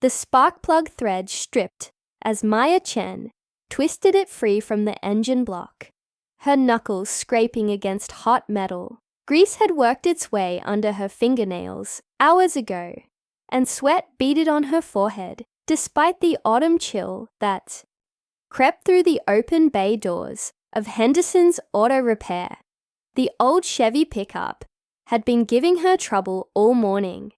the spark plug thread stripped as Maya Chen twisted it free from the engine block, her knuckles scraping against hot metal. Grease had worked its way under her fingernails hours ago, and sweat beaded on her forehead despite the autumn chill that crept through the open bay doors of Henderson's Auto Repair. The old Chevy pickup had been giving her trouble all morning,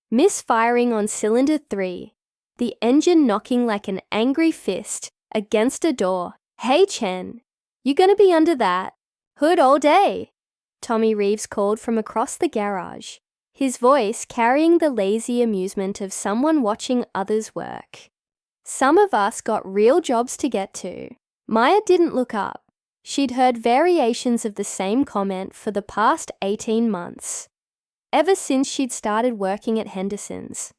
misfiring on cylinder 3, the engine knocking like an angry fist against a door. "Hey Chen, you gonna be under that hood all day?" Tommy Reeves called from across the garage, his voice carrying the lazy amusement of someone watching others work. Some of us got real jobs to get to. Maya didn't look up. She'd heard variations of the same comment for the past 18 months, ever since she'd started working at Henderson's.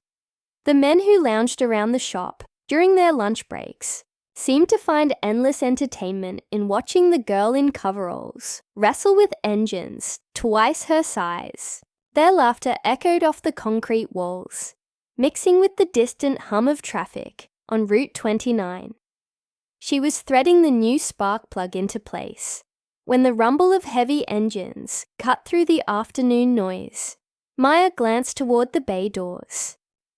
The men who lounged around the shop during their lunch breaks seemed to find endless entertainment in watching the girl in coveralls wrestle with engines twice her size. Their laughter echoed off the concrete walls, mixing with the distant hum of traffic on Route 29. She was threading the new spark plug into place when the rumble of heavy engines cut through the afternoon noise. Maya glanced toward the bay doors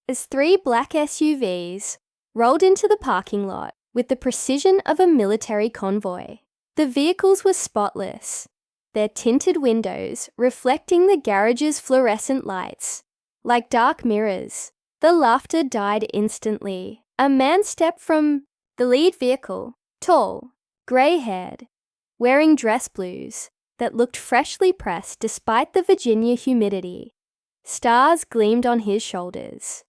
as 3 black SUVs rolled into the parking lot with the precision of a military convoy. The vehicles were spotless, their tinted windows reflecting the garage's fluorescent lights like dark mirrors. The laughter died instantly. A man stepped from the lead vehicle, tall, grey-haired, wearing dress blues that looked freshly pressed despite the Virginia humidity. Stars gleamed on his shoulders.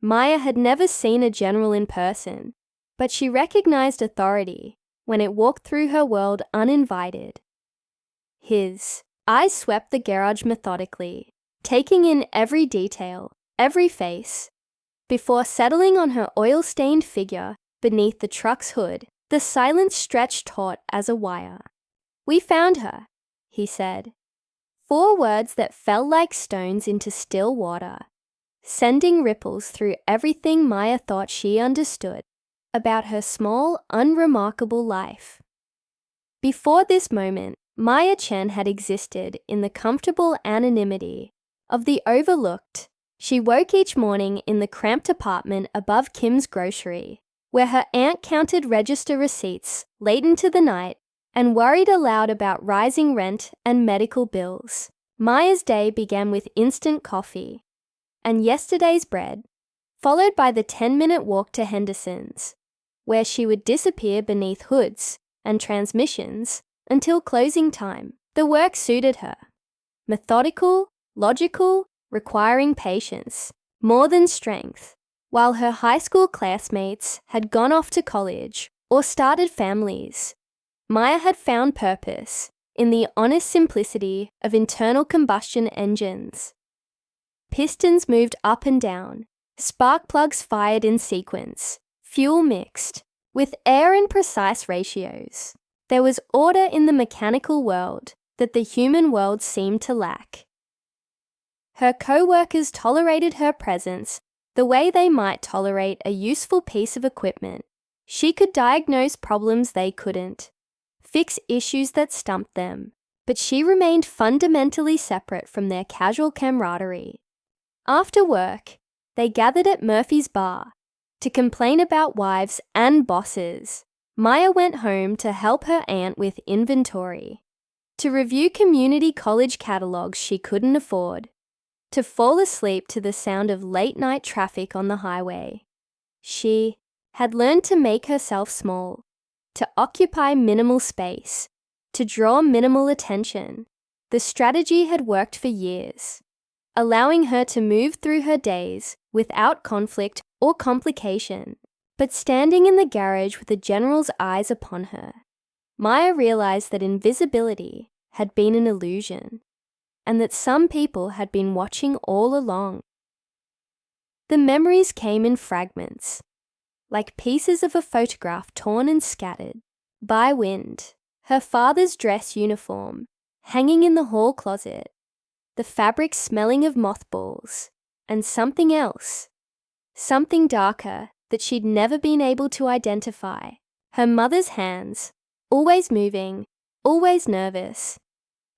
Maya had never seen a general in person, but she recognized authority when it walked through her world uninvited. His eyes swept the garage methodically, taking in every detail, every face, before settling on her oil-stained figure beneath the truck's hood. The silence stretched taut as a wire. "We found her," he said. 4 words that fell like stones into still water, sending ripples through everything Maya thought she understood about her small, unremarkable life. Before this moment, Maya Chen had existed in the comfortable anonymity of the overlooked. She woke each morning in the cramped apartment above Kim's grocery, where her aunt counted register receipts late into the night and worried aloud about rising rent and medical bills. Maya's day began with instant coffee and yesterday's bread, followed by the 10-minute walk to Henderson's, where she would disappear beneath hoods and transmissions until closing time. The work suited her. Methodical, logical, requiring patience, more than strength. While her high school classmates had gone off to college or started families, Maya had found purpose in the honest simplicity of internal combustion engines. Pistons moved up and down, spark plugs fired in sequence, fuel mixed, with air in precise ratios. There was order in the mechanical world that the human world seemed to lack. Her co-workers tolerated her presence the way they might tolerate a useful piece of equipment. She could diagnose problems they couldn't, fix issues that stumped them, but she remained fundamentally separate from their casual camaraderie. After work, they gathered at Murphy's bar to complain about wives and bosses. Maya went home to help her aunt with inventory, to review community college catalogs she couldn't afford, to fall asleep to the sound of late-night traffic on the highway. She had learned to make herself small, to occupy minimal space, to draw minimal attention. The strategy had worked for years, allowing her to move through her days without conflict or complication. But standing in the garage with the general's eyes upon her, Maya realized that invisibility had been an illusion, and that some people had been watching all along. The memories came in fragments, like pieces of a photograph torn and scattered by wind. Her father's dress uniform hanging in the hall closet, the fabric smelling of mothballs, and something else, something darker that she'd never been able to identify. Her mother's hands, always moving, always nervous,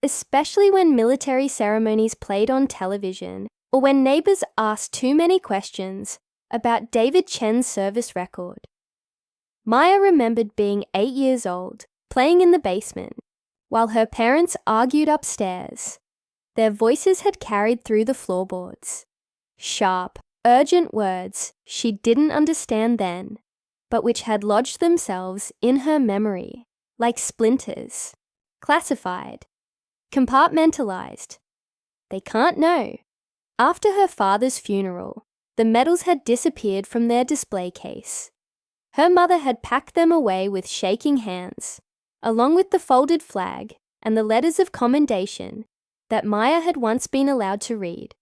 especially when military ceremonies played on television or when neighbors asked too many questions about David Chen's service record. Maya remembered being 8 years old, playing in the basement, while her parents argued upstairs. Their voices had carried through the floorboards. Sharp, urgent words she didn't understand then, but which had lodged themselves in her memory, like splinters, classified, compartmentalized. They can't know. After her father's funeral, the medals had disappeared from their display case. Her mother had packed them away with shaking hands, along with the folded flag and the letters of commendation that Maya had once been allowed to read.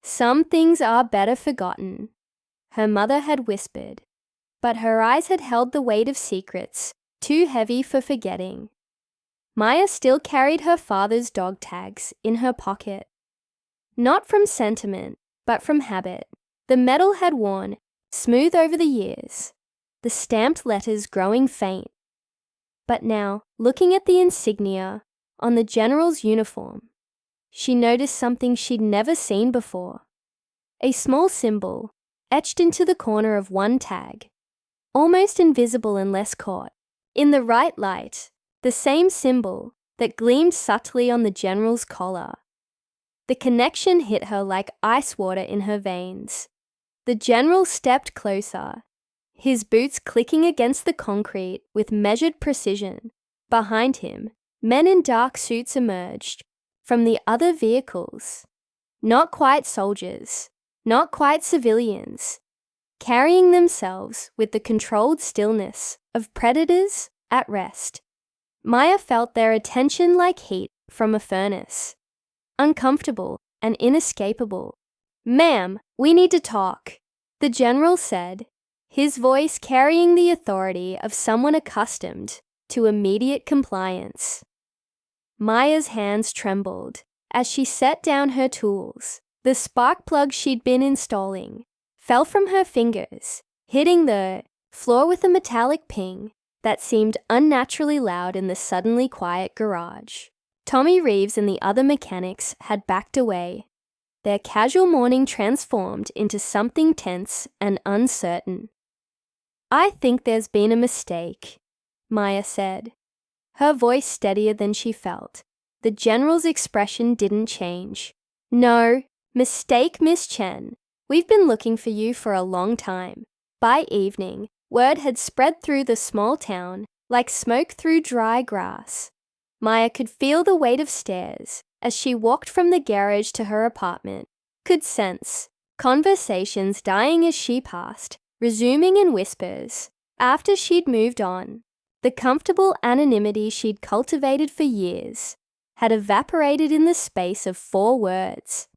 Some things are better forgotten, her mother had whispered, but her eyes had held the weight of secrets too heavy for forgetting. Maya still carried her father's dog tags in her pocket. Not from sentiment, but from habit. The medal had worn smooth over the years, the stamped letters growing faint. But now, looking at the insignia on the general's uniform, she noticed something she'd never seen before. A small symbol, etched into the corner of one tag, almost invisible unless caught. In the right light, the same symbol that gleamed subtly on the general's collar. The connection hit her like ice water in her veins. The general stepped closer, his boots clicking against the concrete with measured precision. Behind him, men in dark suits emerged from the other vehicles. Not quite soldiers, not quite civilians, carrying themselves with the controlled stillness of predators at rest. Maya felt their attention like heat from a furnace, uncomfortable and inescapable. "Ma'am, we need to talk," the general said, his voice carrying the authority of someone accustomed to immediate compliance. Maya's hands trembled as she set down her tools. The spark plug she'd been installing fell from her fingers, hitting the floor with a metallic ping that seemed unnaturally loud in the suddenly quiet garage. Tommy Reeves and the other mechanics had backed away, their casual morning transformed into something tense and uncertain. "I think there's been a mistake," Maya said, her voice steadier than she felt. The general's expression didn't change. "No, mistake, Miss Chen. We've been looking for you for a long time." By evening, word had spread through the small town like smoke through dry grass. Maya could feel the weight of stairs as she walked from the garage to her apartment, could sense conversations dying as she passed, resuming in whispers. After she'd moved on, the comfortable anonymity she'd cultivated for years had evaporated in the space of 4 words.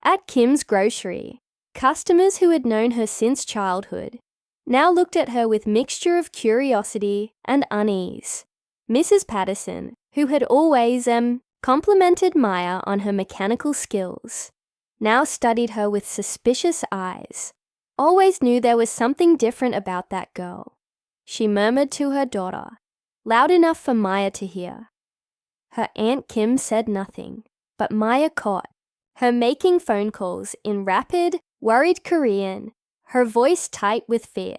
At Kim's grocery, customers who had known her since childhood now looked at her with mixture of curiosity and unease. Mrs. Patterson, who had always complimented Maya on her mechanical skills, now studied her with suspicious eyes. "Always knew there was something different about that girl," she murmured to her daughter, loud enough for Maya to hear. Her Aunt Kim said nothing, but Maya caught her making phone calls in rapid, worried Korean, her voice tight with fear.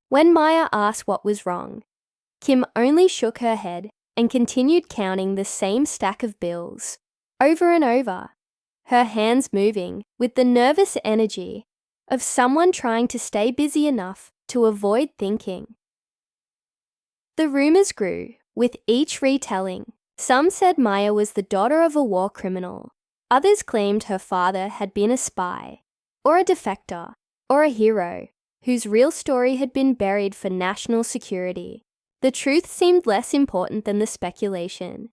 When Maya asked what was wrong, Kim only shook her head and continued counting the same stack of bills, over and over, her hands moving with the nervous energy of someone trying to stay busy enough to avoid thinking. The rumors grew with each retelling. Some said Maya was the daughter of a war criminal. Others claimed her father had been a spy, or a defector, or a hero, whose real story had been buried for national security. The truth seemed less important than the speculation,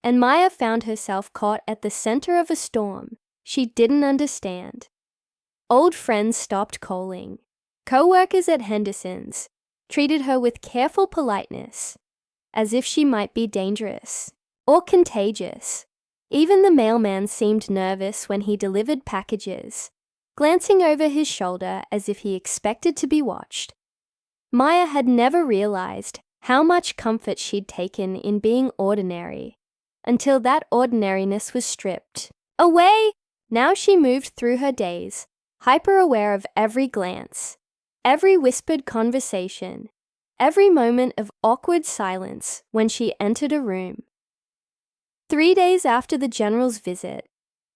and Maya found herself caught at the center of a storm she didn't understand. Old friends stopped calling. Co-workers at Henderson's treated her with careful politeness, as if she might be dangerous or contagious. Even the mailman seemed nervous when he delivered packages, glancing over his shoulder as if he expected to be watched. Maya had never realized how much comfort she'd taken in being ordinary, until that ordinariness was stripped away. Now she moved through her days, hyper-aware of every glance, every whispered conversation, every moment of awkward silence when she entered a room. 3 days after the general's visit,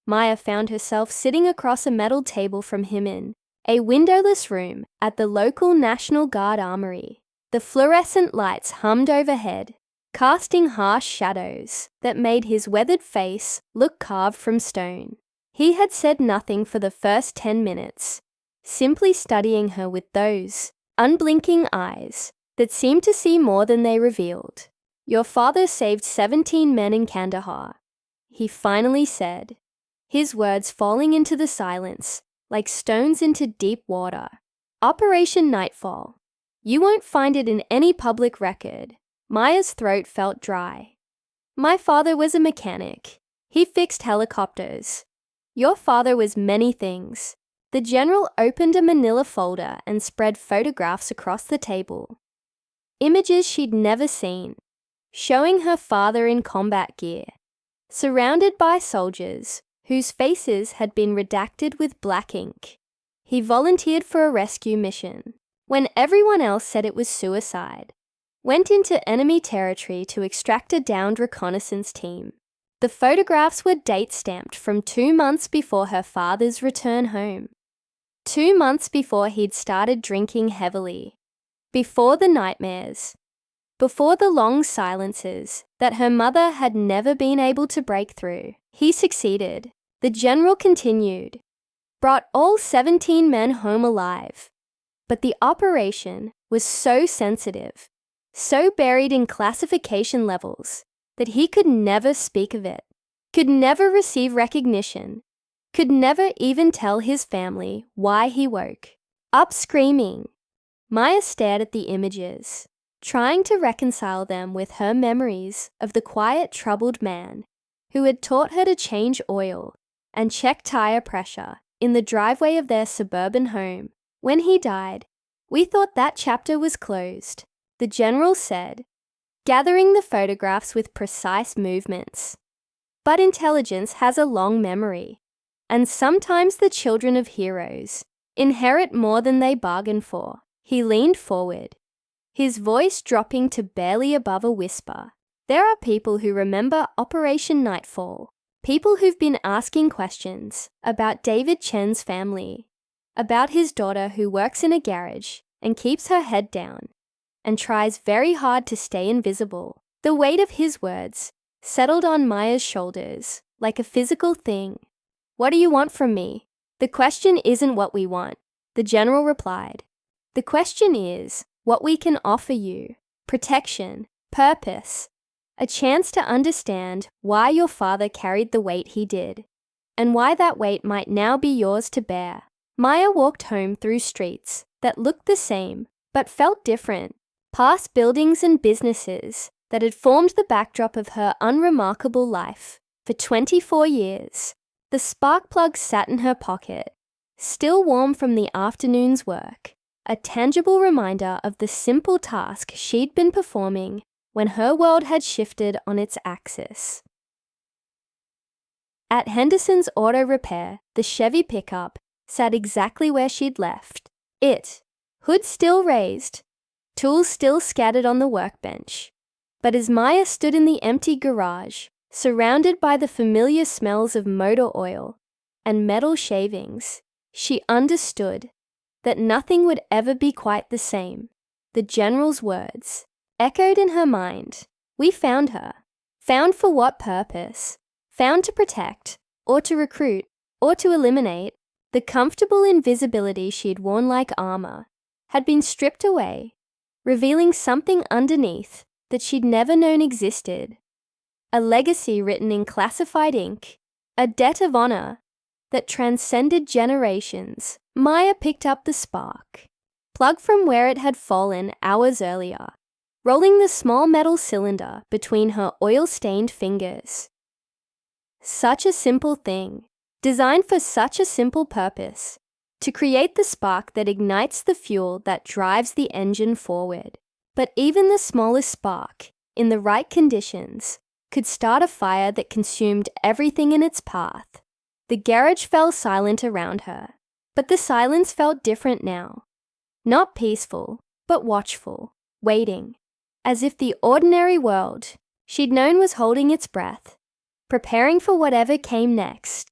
Maya found herself sitting across a metal table from him in a windowless room at the local National Guard armory. The fluorescent lights hummed overhead, casting harsh shadows that made his weathered face look carved from stone. He had said nothing for the first 10 minutes, simply studying her with those unblinking eyes that seemed to see more than they revealed. "Your father saved 17 men in Kandahar," he finally said, his words falling into the silence like stones into deep water. "Operation Nightfall. You won't find it in any public record." Maya's throat felt dry. "My father was a mechanic. He fixed helicopters. Your father was many things." The general opened a manila folder and spread photographs across the table. Images she'd never seen, showing her father in combat gear, surrounded by soldiers whose faces had been redacted with black ink. He volunteered for a rescue mission when everyone else said it was suicide. Went into enemy territory to extract a downed reconnaissance team. The photographs were date-stamped from 2 months before her father's return home. 2 months before he'd started drinking heavily. Before the nightmares. Before the long silences that her mother had never been able to break through. He succeeded. The general continued. Brought all 17 men home alive. But the operation was so sensitive, so buried in classification levels, that he could never speak of it, could never receive recognition, could never even tell his family why he woke up screaming. Maya stared at the images, trying to reconcile them with her memories of the quiet, troubled man who had taught her to change oil and check tire pressure in the driveway of their suburban home. When he died, we thought that chapter was closed, the general said, gathering the photographs with precise movements. But intelligence has a long memory, and sometimes the children of heroes inherit more than they bargain for. He leaned forward, his voice dropping to barely above a whisper. There are people who remember Operation Nightfall, people who've been asking questions about David Chen's family, about his daughter who works in a garage and keeps her head down and tries very hard to stay invisible. The weight of his words settled on Maya's shoulders like a physical thing. "What do you want from me?" "The question isn't what we want," the general replied. "The question is what we can offer you. Protection, purpose, a chance to understand why your father carried the weight he did, and why that weight might now be yours to bear." Maya walked home through streets that looked the same but felt different, past buildings and businesses that had formed the backdrop of her unremarkable life for 24 years. The spark plug sat in her pocket, still warm from the afternoon's work, a tangible reminder of the simple task she'd been performing when her world had shifted on its axis. At Henderson's Auto Repair, the Chevy pickup sat exactly where she'd left it, hood still raised, tools still scattered on the workbench. But as Maya stood in the empty garage, surrounded by the familiar smells of motor oil and metal shavings, she understood that nothing would ever be quite the same. The general's words echoed in her mind. We found her. Found for what purpose? Found to protect, or to recruit, or to eliminate. The comfortable invisibility she'd worn like armor had been stripped away, revealing something underneath that she'd never known existed. A legacy written in classified ink, a debt of honor that transcended generations. Maya picked up the spark, plug from where it had fallen hours earlier, rolling the small metal cylinder between her oil-stained fingers. Such a simple thing, designed for such a simple purpose, to create the spark that ignites the fuel that drives the engine forward. But even the smallest spark, in the right conditions, could start a fire that consumed everything in its path. The garage fell silent around her, but the silence felt different now. Not peaceful, but watchful, waiting, as if the ordinary world she'd known was holding its breath, preparing for whatever came next.